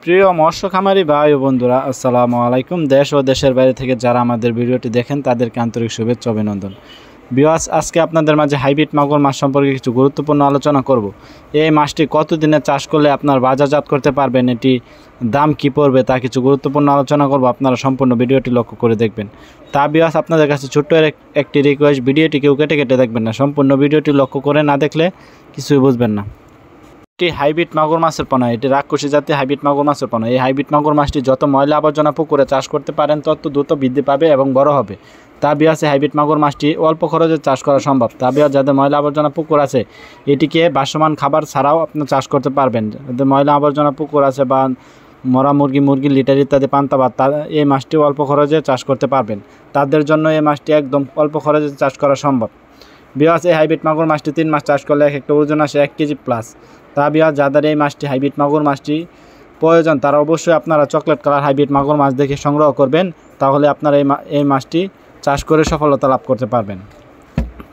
প্রিয় মৎস্য খামারি ভাই ও বন্ধুরা, আসসালামু আলাইকুম। দেশ ও দেশের বাইরে থেকে যারা আমাদের ভিডিওটি দেখেন তাদেরকে আন্তরিক শুভেচ্ছা অভিনন্দন। ভিউয়ার্স, আজকে আপনাদের মাঝে হাইব্রিড মাগুর মাছ সম্পর্কে কিছু গুরুত্বপূর্ণ আলোচনা করব। এই মাছটি কতদিনে চাষ করলে আপনার বাজারজাত করতে পারবেন, এটি দাম কি পড়বে তা কিছু গুরুত্বপূর্ণ আলোচনা করব। আপনারা সম্পূর্ণ ভিডিওটি লক্ষ্য করে দেখবেন। তা ভিউয়ার্স, আপনাদের কাছে ছোট্ট একটি রিকোয়েস্ট, ভিডিওটি কেউ কেটে কেটে দেখবেন না। সম্পূর্ণ ভিডিওটি লক্ষ্য করে না দেখলে কিছুই বুঝবেন না। এটি হাইব্রিড মাগুর মাছের পোনা, এটি রাক্ষসী জাতীয় হাইব্রিড মাগুর মাছের পোনা। এই হাইব্রিড মাগুর মাছটি যত ময়লা আবর্জনা পুকুরে চাষ করতে পারেন তত দ্রুত বৃদ্ধি পাবে এবং বড় হবে। তা বিয়াসে হাইব্রিড মাগুর মাছটি অল্প খরচে চাষ করা সম্ভব। তা বিয়াস, যাদের ময়লা আবর্জনা পুকুর আছে এটিকে ভাসমান খাবার ছাড়াও আপনি চাষ করতে পারবেন। যাদের ময়লা আবর্জনা পুকুর আছে বা মরা মুরগি লিটার ইত্যাদি পান্তাবাদ, এই মাছটি অল্প খরচে চাষ করতে পারবেন। তাদের জন্য এই মাছটি একদম অল্প খরচে চাষ করা সম্ভব। বিয়াস, এই হাইব্রিড মাগুর মাছটি 3 মাস চাষ করলে একটা ওজন আসে 1 কেজি প্লাস। তা বিয়াস, যাদের এই মাছটি হাইব্রিড মাগুর মাছটি প্রয়োজন তারা অবশ্যই আপনারা চকলেট কালার হাইব্রিড মাগুর মাছ দেখে সংগ্রহ করবেন, তাহলে আপনারা এই মাছটি চাষ করে সফলতা লাভ করতে পারবেন।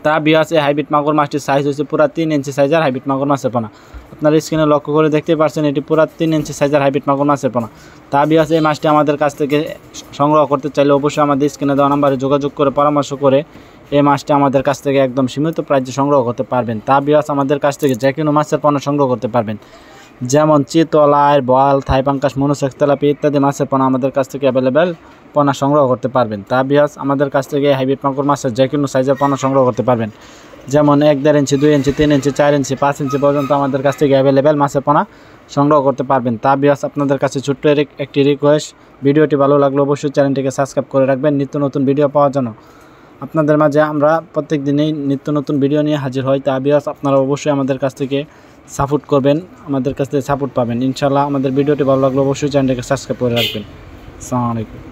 তা বিয়াস, এই হাইব্রিড মাগুর মাছটির সাইজ হচ্ছে পুরা 3 ইঞ্চি সাইজের হাইব্রিড মাগুর মাছের পোনা। আপনারা স্ক্রিনে লক্ষ্য করে দেখতে পাচ্ছেন এটি পুরা 3 ইঞ্চি সাইজের হাইব্রিড মাগুর মাছের পোনা। তা বিয়াস, এই মাছটি আমাদের কাছ থেকে সংগ্রহ করতে চাইলে অবশ্যই আমাদের স্ক্রিনে দেওয়া নাম্বারে যোগাযোগ করে পরামর্শ করে এই মাছটি আমাদের কাছ থেকে একদম সীমিত প্রাইসে সংগ্রহ করতে পারবেন। তা বিয়াস, আমাদের কাছ থেকে যে কোনো মাছের পোনা সংগ্রহ করতে পারবেন, যেমন চিতল, আয়ের, বোয়াল, থাই পাঙ্কাশ, মনোসেক্স, তেলাপি ইত্যাদি মাছের পোনা আমাদের কাছ থেকে অ্যাভেলেবেল পোনা সংগ্রহ করতে পারবেন। তা বিয়াস, আমাদের কাছ থেকে হাইব্রিড মাগুর মাছের যে কোনো সাইজের পোনা সংগ্রহ করতে পারবেন, যেমন 1.5 ইঞ্চি, 2 ইঞ্চি, 3 ইঞ্চি, 4 ইঞ্চি, 5 ইঞ্চি পর্যন্ত আমাদের কাছ থেকে অ্যাভেলেবেল মাছের পোনা সংগ্রহ করতে পারবেন। তা বিয়াস, আপনাদের কাছে ছোট্ট একটি রিকোয়েস্ট, ভিডিওটি ভালো লাগলে অবশ্যই চ্যানেলটিকে সাবস্ক্রাইব করে রাখবেন নিত্য নতুন ভিডিও পাওয়ার জন্য। আপনাদের মাঝে আমরা প্রত্যেক দিনেই নিত্য নতুন ভিডিও নিয়ে হাজির হই। তা বিয়াস, আপনারা অবশ্যই আমাদের কাছ থেকে সাপোর্ট করবেন, আমাদের কাছ থেকে সাপোর্ট পাবেন ইনশাআল্লাহ। আমাদের ভিডিওটি ভালো লাগলে অবশ্যই চ্যানেলটিকে সাবস্ক্রাইব করে রাখবেন। আসসালামু আলাইকুম।